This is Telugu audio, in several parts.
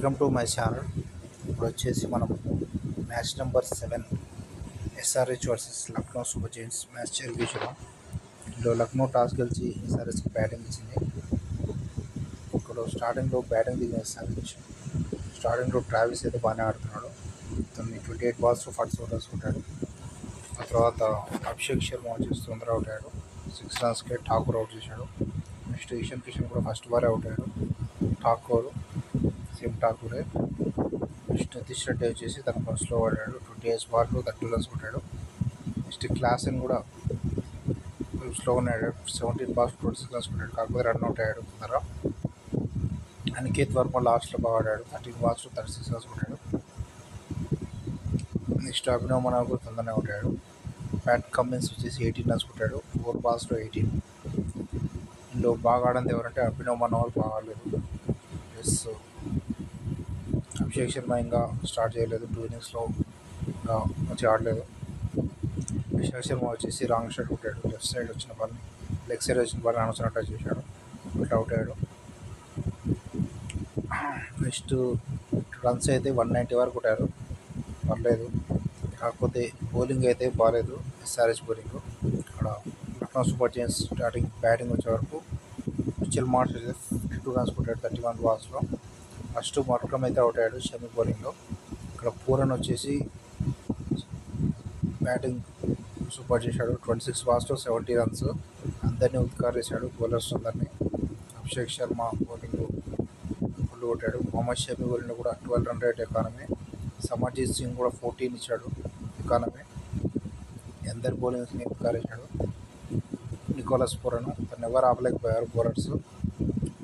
Welcome to my channel. ఇప్పుడు వచ్చేసి మనం match number 7 SRH versus Lucknow super giants match జరిగించడం. ఇందులో లక్నో టాస్ గెలిచి ఎస్ఆర్హెచ్కి బ్యాటింగ్ ఇచ్చింది. ఇక్కడ స్టార్టింగ్లో బ్యాటింగ్ దిగిన ఎస్ఆర్హెచ్ స్టార్టింగ్లో ట్రావిస్ అయితే బాగానే ఆడుతున్నాడు. తను 28 balls 44 runs కొట్టాడు. ఆ తర్వాత అభిషేక్ శర్మ వచ్చేసి తొందర అవుట్ అయ్యాడు. 6 runsకే ఠాకూర్ అవుట్ చేశాడు. నెక్స్ట్ ఇషాన్ కిషన్ కూడా ఫస్ట్ బారే అవుట్ అయ్యాడు. ఠాకూర్ సేమ్ ఠాకూరే. నెక్స్ట్ నితీష్ రెడ్డి వచ్చేసి తన ఫస్ట్లో ఆడాడు. 28 balls 30 runs కొట్టాడు. నెక్స్ట్ క్లాసెన్ కూడా స్లోగానే ఆడాడు. 17 balls 26 runs కొట్టాడు. కాకపోతే రన్అట్ అయ్యాడు తొందర. అనికేత్ వర్మ లాస్ట్లో బాగా ఆడాడు. 13 balls 36 runs కొట్టాడు. నెక్స్ట్ అభినవ్ మనాల్ కూడా తొందరనే అవుట్ అయ్యాడు. ప్యాట్ కమిన్స్ వచ్చేసి 18 runs కొట్టాడు. 4 balls 18. ఇందులో బాగా ఆడింది ఎవరంటే అభినవ్ మనాల్ బాగా ఆడలేదు. ప్లస్ అభిషేక్ శర్మ ఇంకా స్టార్ట్ చేయలేదు. 2 innings మంచి ఆడలేదు. అభిషేక్ శర్మ వచ్చేసి రాంగ్ షాట్ కొట్టాడు. లెఫ్ట్ సైడ్ వచ్చిన బాల్ని లెగ్ సైడ్ వచ్చిన బాల్ని అనవసరం టచ్ చేశాడు. ఇట్లా అవుట్ అయ్యాడు. నెక్స్ట్ రన్స్ అయితే 190 వరకు కొట్టారు. పర్లేదు. కాకపోతే బౌలింగ్ అయితే బాగాలేదు ఎస్ఆర్హెచ్ బౌలింగ్. ఇక్కడ Lucknow super Giants starting batting వచ్చే వరకు మిచెల్ మార్ష్ అయితే 52 runs కొట్టాడు 31 balls. ఫస్ట్ మర్కమ్ అయితే అవుట్ అయ్యాడు షమి బౌలింగ్లో. ఇక్కడ పూరన్ వచ్చేసి బ్యాటింగ్ సూపర్ చేశాడు. 26 balls 70 runs. అందరినీ ఉత్కారేశాడు బౌలర్స్ అందరినీ. అభిషేక్ శర్మ బౌలింగ్ ఫుల్ కొట్టాడు. మొహమ్మద్ షమి బౌలింగ్లో కూడా 12 run rate ఎకానమీ. సమర్జీత్ సింగ్ కూడా 14 ఇచ్చాడు ఎకానమీ. అందరి బౌలింగ్స్ని ఉత్కారేశాడు. నికోలస్ పూరన్ తను ఎవరు ఆపలేకపోయారు బౌలర్స్.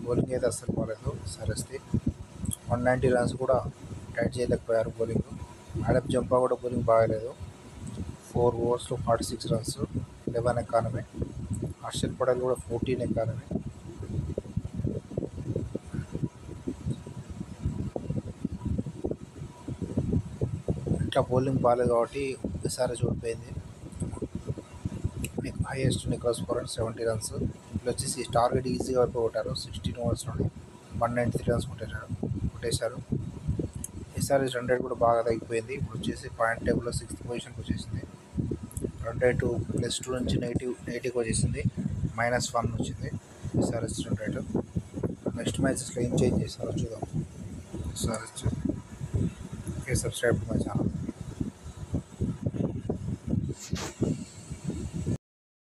బౌలింగ్ అయితే అస్సలు బాగాలేదు సరస్తి. 190 runs కూడా టైట్ చేయలేకపోయారు బౌలింగ్. ఆడప్ జంపా కూడా బౌలింగ్ బాగలేదు. 4 overs 46 runs 11 economy. Harshal Patel కూడా 14 ఎకానమీ. ఇట్లా బౌలింగ్ బాగాలేదు కాబట్టి ఎస్ఆర్హెచ్ ఓడిపోయింది. Highest Nicholas Pooran 70 runs. వీళ్ళు వచ్చేసి టార్గెట్ ఈజీగా వరకు కొట్టారు. 16 overs నుండి 193 runs కొట్టేశారు. ఎస్ఆర్హెచ్ రన్ రేట్ కూడా బాగా తగ్గిపోయింది. ఇప్పుడు వచ్చేసి పాయింట్ టేబుల్లో 6th పొజిషన్కి వచ్చేసింది. రన్ రేటు +2 నుంచి నెగిటివ్కి వచ్చేసింది. -1 వచ్చింది ఎస్ఆర్హెచ్ రన్ రేటు. నెక్స్ట్ మ్యాచెస్లో ఏం చేంజ్ చేస్తారో చూద్దాం. SRH. Okay, subscribe to my channel.